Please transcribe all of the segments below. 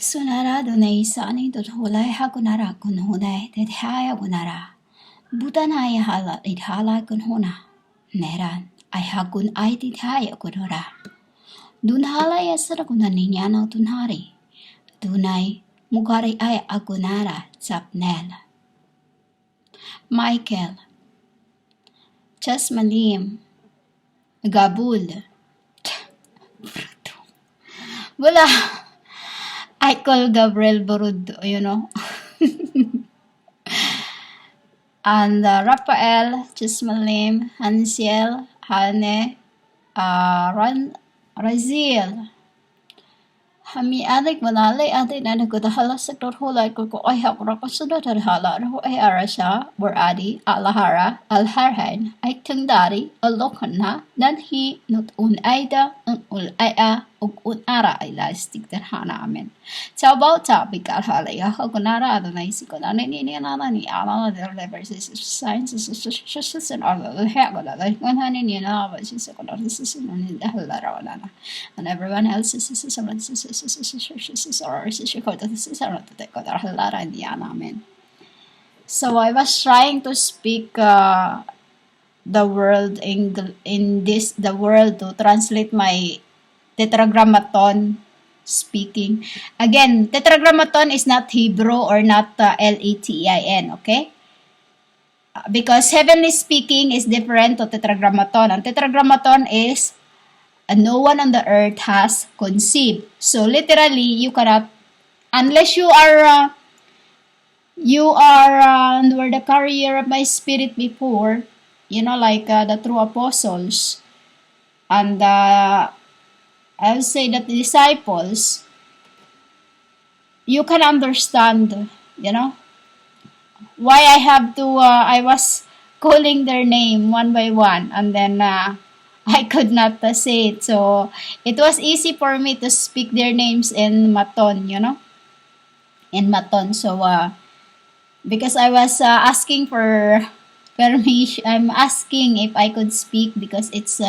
Sunara donai sani dot hulai hagunara kun hunai det haya gunara. Butanaya hala it hala kun huna. Neran ay hagun ay dit haya kunora. Dun hala yasara kunaninyana tunhari. Dunay mugari ay agunara TzaphNEL. Michael. TzaphNEL. Gabul. Wala. I call Gabriel Borud, And Rafael, Chismalim, Hansiel, Hane, Raziel. Hami adik manalay adik na nagkutahala sa torhulay ko ay hakura ko sa datarhala raho ay arasya, boradi, alahara, alharhan, ay tangdari, alokan na, nanhi, nutun ayda, unul ay ug unara ay lastig darhana amin. Sa about topic alhalay, hakunara adonay si ko na nininana ni alana der leverses sciences and all the hagala like when hanin na ba si sa konar si sunan dahala na and everyone else is so I was trying to speak the world the world to translate my tetragrammaton speaking. Again, tetragrammaton is not Hebrew or not Latin, okay? Because heavenly speaking is different to tetragrammaton. And tetragrammaton is no one on the earth has conceived. So literally, you cannot, unless you are were the carrier of my spirit before, like the true apostles, and I would say that the disciples, you can understand, why I have to, I was calling their name one by one, and then I could not say it. So it was easy for me to speak their names in Maton, in Maton. So because I was asking for permission, I'm asking if I could speak because it's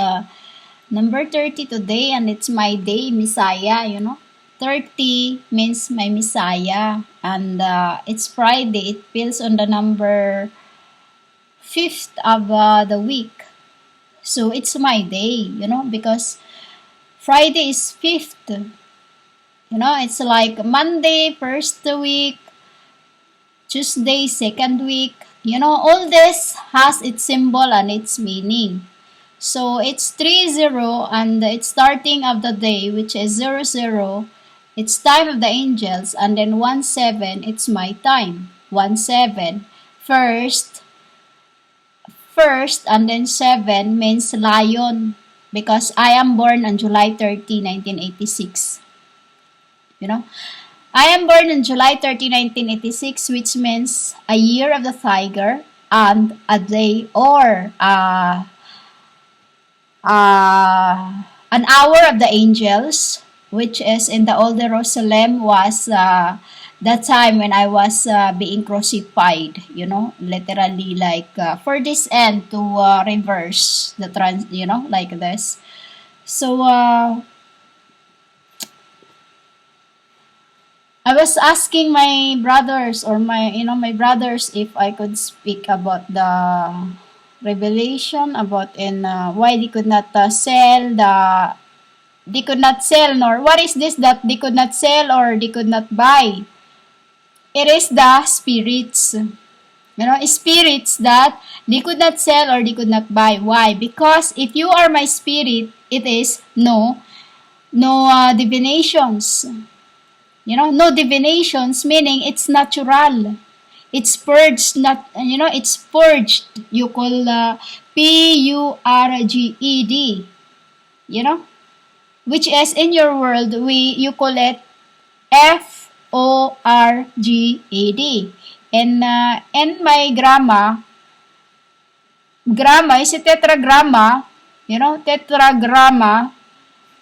number 30 today and it's my day, Messiah, 30 means my Messiah, and it's Friday. It feels on the number 5th of the week. So it's my day, because Friday is 5th. It's like Monday, first week, Tuesday, second week. All this has its symbol and its meaning. So it's 30 and it's starting of the day, which is 00. It's time of the angels, and then 17, it's my time. 17. First, and then 7 means lion, because I am born on July 30, 1986. I am born on July 30, 1986, which means a year of the tiger and a day or an hour of the angels, which is in the Old Jerusalem, was the time when I was being crucified, literally like for this end to reverse the like this. So I was asking my brothers or my brothers if I could speak about the revelation about why they could not sell nor what is this that they could not sell or they could not buy. It is the spirits, spirits that they could not sell or they could not buy. Why? Because if you are my spirit, it is no divinations. No divinations, meaning it's natural. It's purged, it's purged. You call Purged, which is in your world, you call it Forged. And in my gramma is a tetragramma, tetragramma.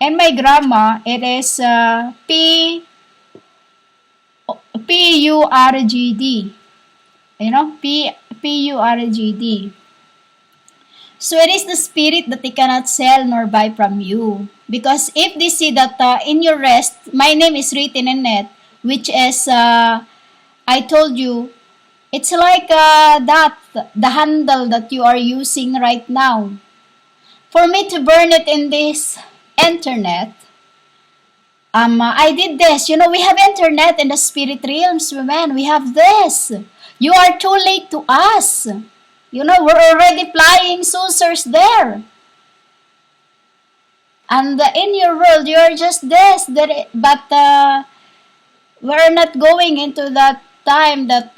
In my gramma, it is Purged. Purged. So it is the spirit that they cannot sell nor buy from you. Because if they see that in your rest, my name is written in it, which is, I told you, it's like the handle that you are using right now. For me to burn it in this internet, I did this. We have internet in the spirit realms, women. We have this. You are too late to us. We're already flying saucers there. And in your world, you are just this. But we're not going into that time that,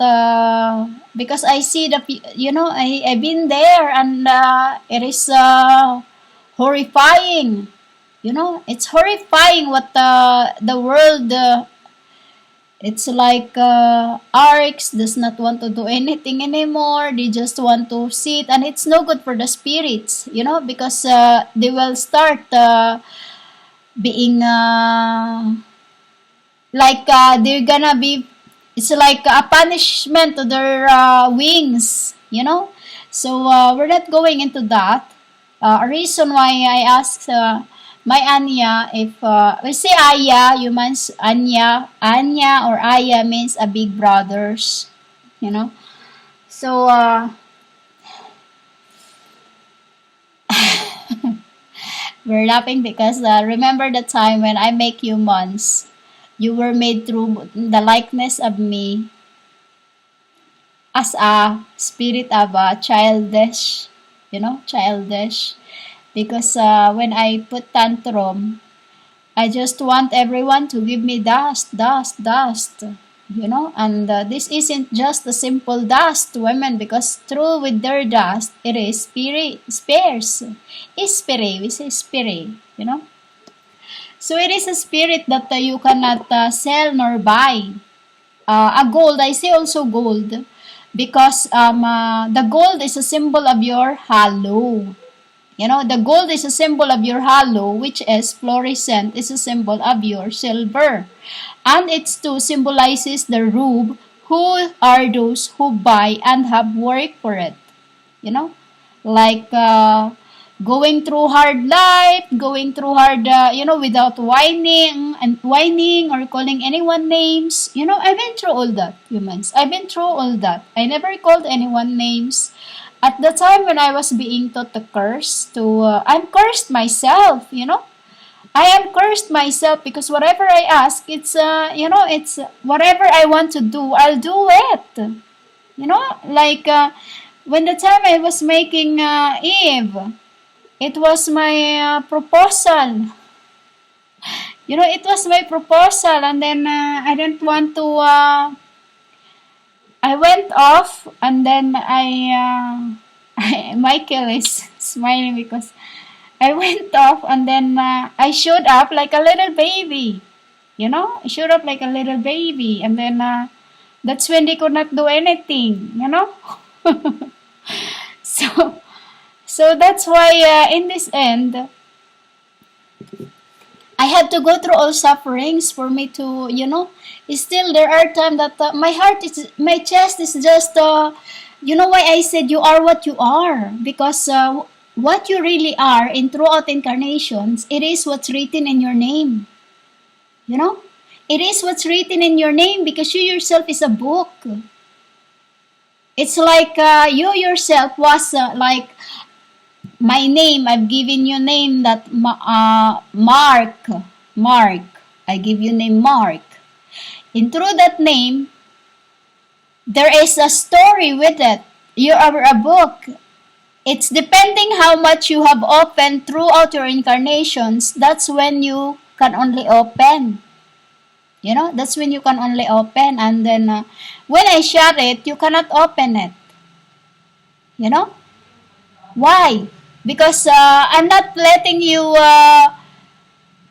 because I see I've been there, and it is horrifying. It's horrifying what the world, it's like RX does not want to do anything anymore. They just want to sit, and it's no good for the spirits, because they will start being like they're gonna be, it's like a punishment to their wings. So we're not going into that. A reason why I asked my Anya, if we say Aya, you means Anya or Aya means a big brothers, So we're laughing because remember the time when I make humans, you were made through the likeness of me as a spirit of a childish, childish. Because when I put tantrum, I just want everyone to give me dust, dust, dust, and this isn't just a simple dust, women, because through with their dust, it is spares. Ispire, we say spire, So it is a spirit that you cannot sell nor buy. A gold, I say also gold, because the gold is a symbol of your halo. The gold is a symbol of your halo, which is fluorescent, is a symbol of your silver. And it's too symbolizes the rube, who are those who buy and have worked for it. Like going through hard life, going through hard, without whining or calling anyone names. I've been through all that, humans. I've been through all that. I never called anyone names. At the time when I was being taught to curse, I'm cursed myself, I am cursed myself because whatever I ask, it's, it's whatever I want to do, I'll do it. Like when the time I was making Eve, it was my proposal. It was my proposal, and then I didn't want to. I went off, and then Michael is smiling because I went off, and then I showed up like a little baby. I showed up like a little baby, and then that's when they could not do anything. So, so that's why in this end, I had to go through all sufferings for me to, still there are times that my chest is just, why I said you are what you are. Because what you really are in throughout incarnations, it is what's written in your name. It is what's written in your name because you yourself is a book. It's like you yourself was like, my name, I've given you name that Mark. I give you name Mark. And through that name, there is a story with it. You are a book. It's depending how much you have opened throughout your incarnations. That's when you can only open. That's when you can only open. And then when I shut it, you cannot open it. Why? Because I'm not letting you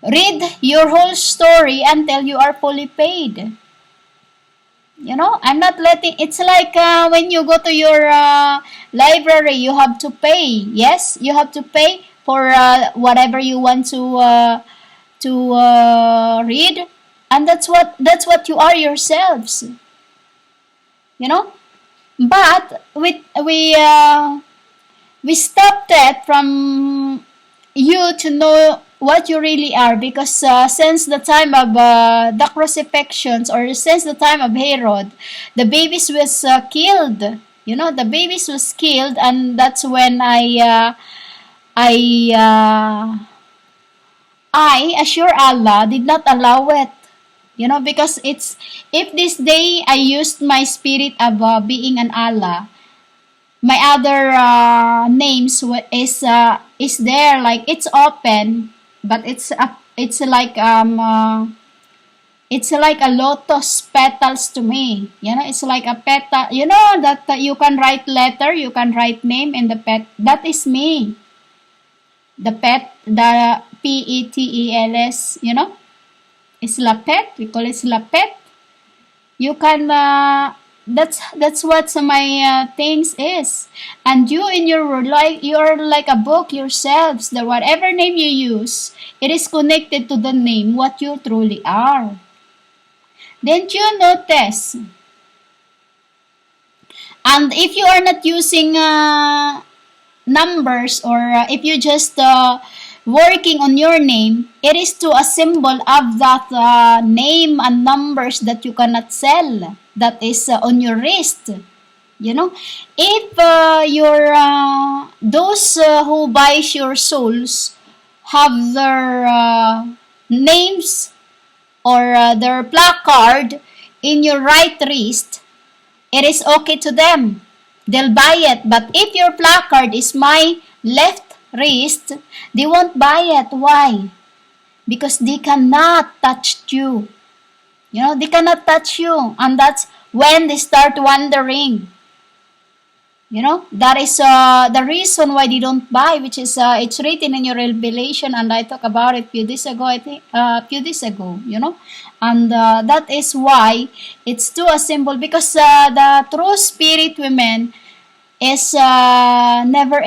read your whole story until you are fully paid. I'm not letting, it's like when you go to your library, you have to pay. Yes, you have to pay for whatever you want to read. And that's what you are yourselves. But we stopped that from you to know what you really are, because since the time of the crucifixions, or since the time of Herod, the babies was killed. The babies was killed, and that's when I I assure Allah did not allow it. Because it's, if this day I used my spirit of being an Allah, my other is there, like it's open, but it's like a lotus petals to me. It's like a petal. That you can write letter, you can write name in the pet. That is me. The pet, the PETELS. It's lapet. We call it lapet. You can. That's what my things is. And you in your world, like you're like a book yourselves. That whatever name you use, it is connected to the name what you truly are. Didn't you notice? And if you are not using numbers, or if you just working on your name, it is to a symbol of that name and numbers that you cannot sell. That is on your wrist. If those who buys your souls have their names, or their placard in your right wrist, it is okay to them. They'll buy it. But if your placard is my left wrist, they won't buy it. Why? Because they cannot touch you. They cannot touch you. And that's when they start wondering. That is the reason why they don't buy, which is it's written in your Revelation, and I talked about it few days ago, and that is why it's too a symbol, because the true spirit women is never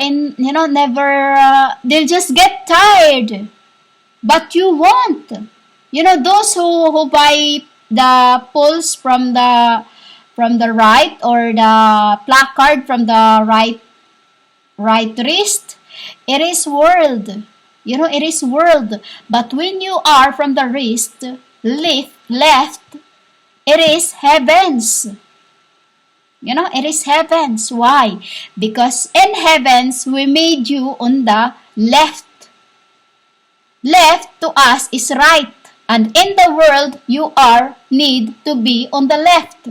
they'll just get tired, but you won't. Those who buy the pulse from the right, or the placard from the right wrist, it is world. It is world. But when you are from the wrist left, it is heavens. It is heavens. Why? Because in heavens we made you on the left. Left to us is right, and in the world you need to be on the left.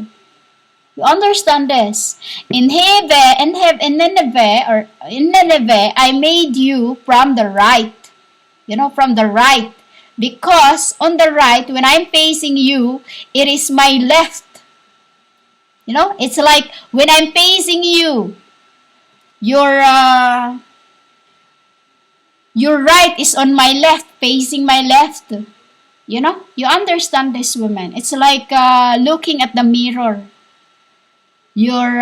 You understand this? In Nineveh, I made you from the right. From the right. Because on the right, when I'm facing you, it is my left. It's like when I'm facing you, your right is on my left, facing my left. You understand this, woman? It's like looking at the mirror. Your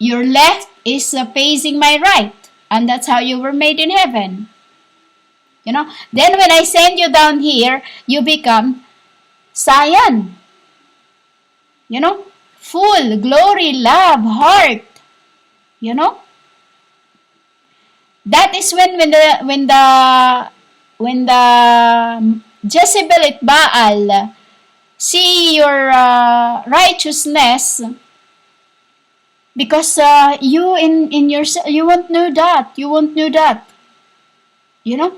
left is facing my right, and that's how you were made in heaven. Then when I send you down here, you become Zion. Full glory, love, heart. That is when the Jezebel Baal see your righteousness. Because you in yourself, you won't know that. You won't know that. You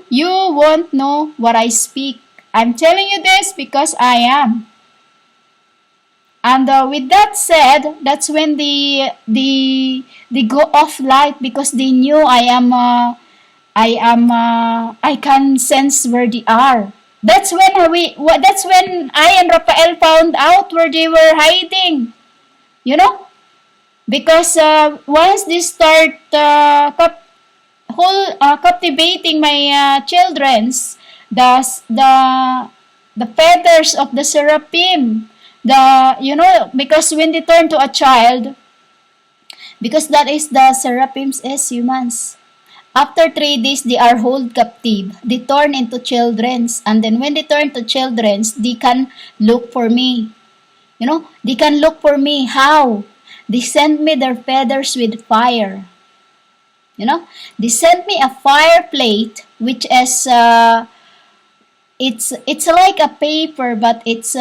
won't know what I speak. I'm telling you this because I am. And with that said, that's when they go off light, because they knew I can sense where they are. That's when I and Rafael found out where they were hiding. Because once they start captivating my children's, the feathers of the seraphim, because when they turn to a child, because that is the seraphims is humans. After 3 days, they are held captive. They turn into children's, and then when they turn to children's, they can look for me. They can look for me. How? They sent me their feathers with fire. They sent me a fire plate which is it's like a paper, but it's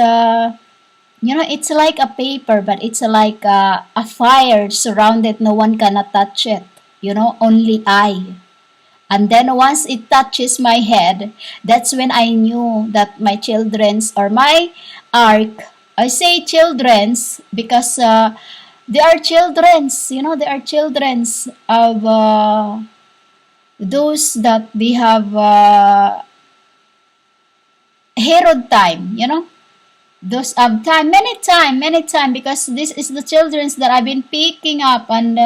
it's like a paper, but it's like a fire surrounded. No one cannot touch it. Only I. And then once it touches my head, that's when I knew that my children's or my ark. I say children's because they are children's. They are children's of those that they have Herod time. Those of time, many time, because this is the children's that I've been picking up, and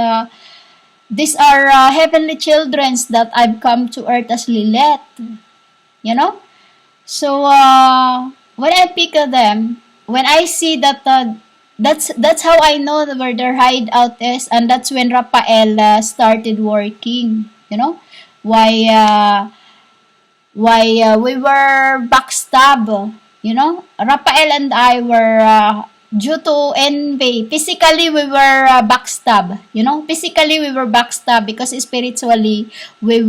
these are heavenly children's that I've come to earth as Lilith. So when I pick them, when I see that that's how I know where their hideout is, and that's when Raphael started working. Why we were backstab. Raphael and I were due to envy. Physically, we were backstab. Physically, we were backstab because spiritually, we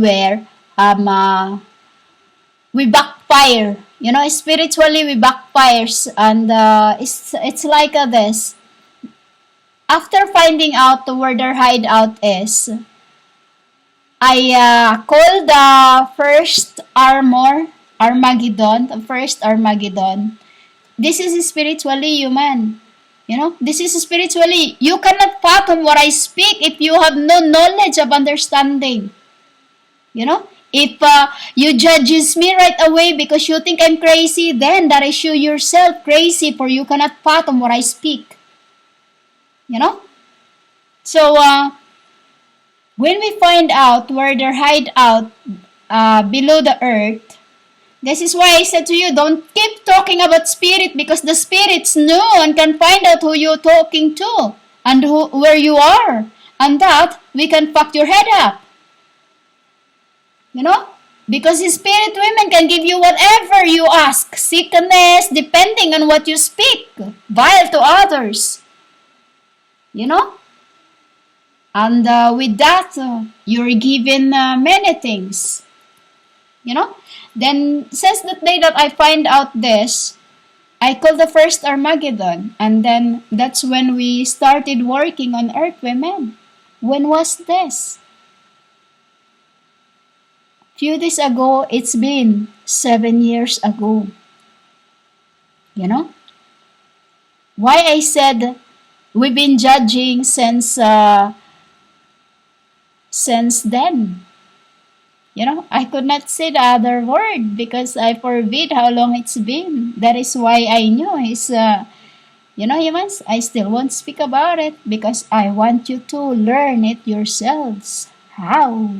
backfire. Spiritually, we backfires. And it's like this. After finding out where their hideout is, I called the first Armageddon, the first Armageddon. This is spiritually human. This is spiritually. You cannot fathom what I speak if you have no knowledge of understanding. If you judges me right away because you think I'm crazy, then that is you yourself crazy, for you cannot fathom what I speak. So when we find out where their hideout below the earth, this is why I said to you, don't keep talking about spirit, because the spirits know and can find out who you're talking to and where you are, and that we can fuck your head up. Because the spirit women can give you whatever you ask, sickness, depending on what you speak, vile to others. And with that, you're given many things. Then, since that day that I find out this, I called the first Armageddon. And then, that's when we started working on Earth Women. When was this? Few days ago, it's been 7 years ago. Why I said we've been judging since then. I could not say the other word because I forbid how long it's been. That is why I knew it's, humans, I still won't speak about it because I want you to learn it yourselves. How?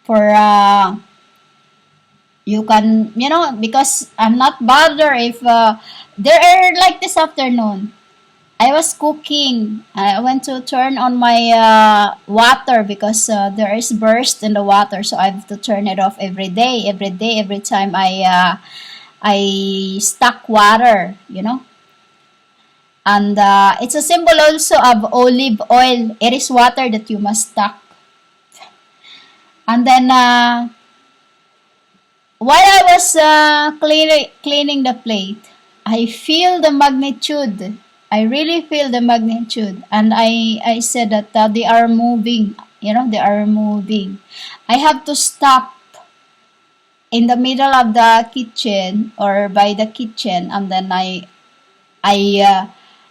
For, you can, because I'm not bothered if, there are like this afternoon. I was cooking. I went to turn on my water because there is burst in the water, so I have to turn it off every day. Every time I stock water, And it's a symbol also of olive oil. It is water that you must stock. And then while I was cleaning the plate, I feel the magnitude. I really feel the magnitude. And I said that they are moving. They are moving. I have to stop in the middle of the kitchen or by the kitchen. And then I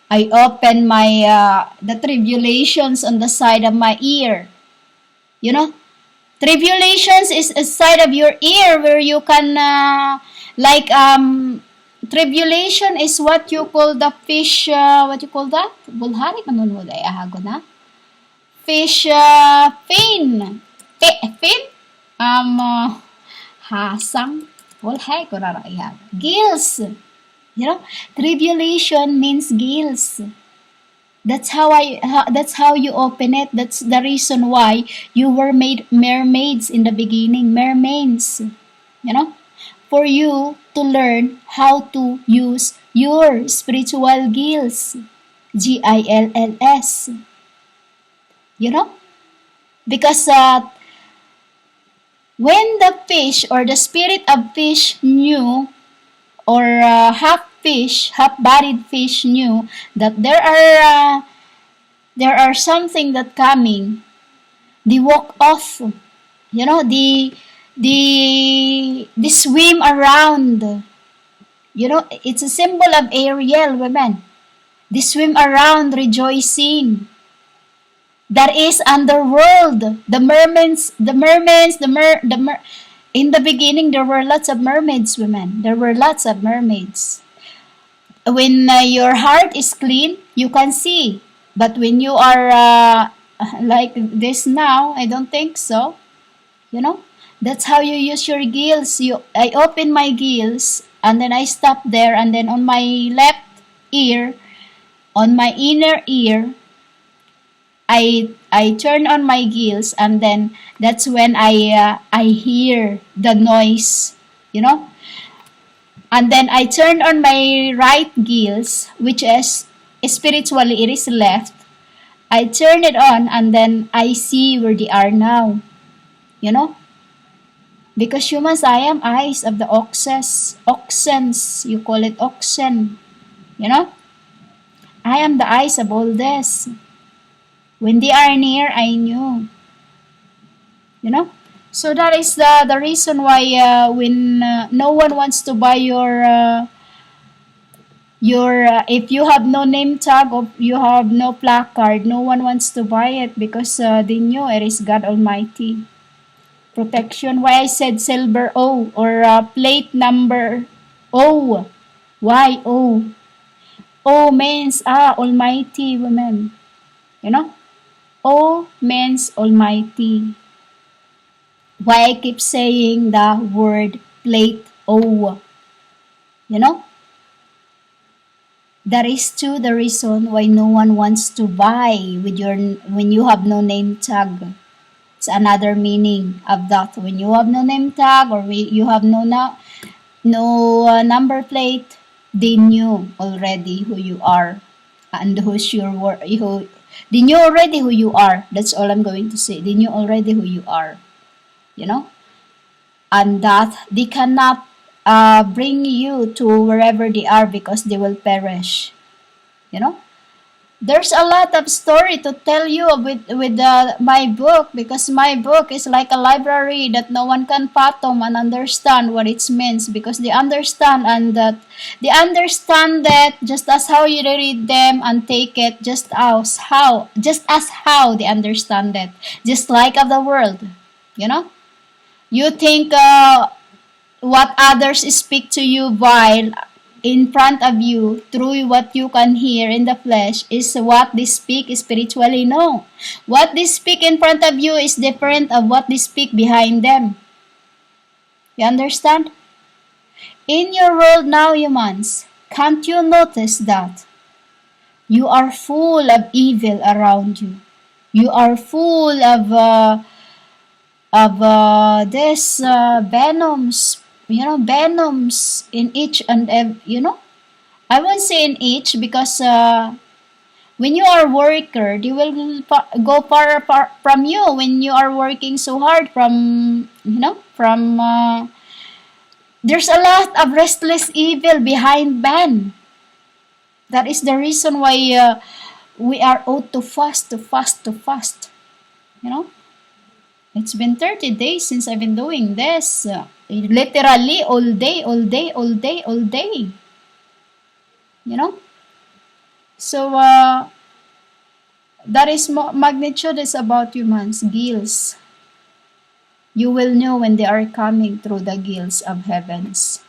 open my, the tribulations on the side of my ear. Tribulations is a side of your ear where you can, tribulation is what you call the fish, what you call that? Bulhari manunod ay ahago na. Fish, fin. Fin? Hasang. Bulhay ko na raya. Gills. Tribulation means gills. That's how you open it. That's the reason why you were made mermaids in the beginning. Mermaids. For you to learn how to use your spiritual gills. Gills. Because When the fish or the spirit of fish knew, or half fish, half-bodied fish knew that there are something that coming, they walk off. You know, they swim around. You know, it's a symbol of Ariel, women. They swim around rejoicing. That is underworld. In the beginning, there were lots of mermaids, women. There were lots of mermaids. When your heart is clean, you can see. But when you are like this now, I don't think so. You know, that's how you use your gills. I open my gills, and then I stop there, and then on my left ear, on my inner ear, I turn on my gills, and then that's when I hear the noise, you know. And then I turn on my right gills, which is spiritually it is left. I turn it on, and then I see where they are now, you know. Because humans, I am eyes of the oxens. You call it oxen, you know. I am the eyes of all this. When they are near, I knew. You know? So that is the reason why when no one wants to buy your if you have no name tag or you have no placard, no one wants to buy it because they knew it is God Almighty. Protection. Why I said silver O or plate number O. Why O? O means Almighty, women. You know? O means Almighty. Why I keep saying the word plate O? You know? That is too the reason why no one wants to buy with your when you have no name tag. It's another meaning of that. When you have no name tag or you have no number plate, they knew already who you are and they knew already who you are. That's all I'm going to say. They knew already who you are. You know? And that they cannot bring you to wherever they are because they will perish. You know? There's a lot of story to tell you with my book, because my book is like a library that no one can fathom and understand what it means, because they understand that just as how you read them and take it, just as how they understand it, just like of the world. You know, you think what others speak to you while in front of you through what you can hear in the flesh is what they speak spiritually. No, what they speak in front of you is different of what they speak behind them. You understand? In your world now, humans, can't you notice that you are full of evil around you? You are full of this venoms, you know, venoms in each and every, you know, I won't say in each, because when you are a worker, they will go far from you when you are working so hard from, you know, from there's a lot of restless evil behind man. That is the reason why we are ought to fast, you know. It's been 30 days since I've been doing this. Literally all day. You know? So, that is magnitude is about humans, gills. You will know when they are coming through the gills of heavens.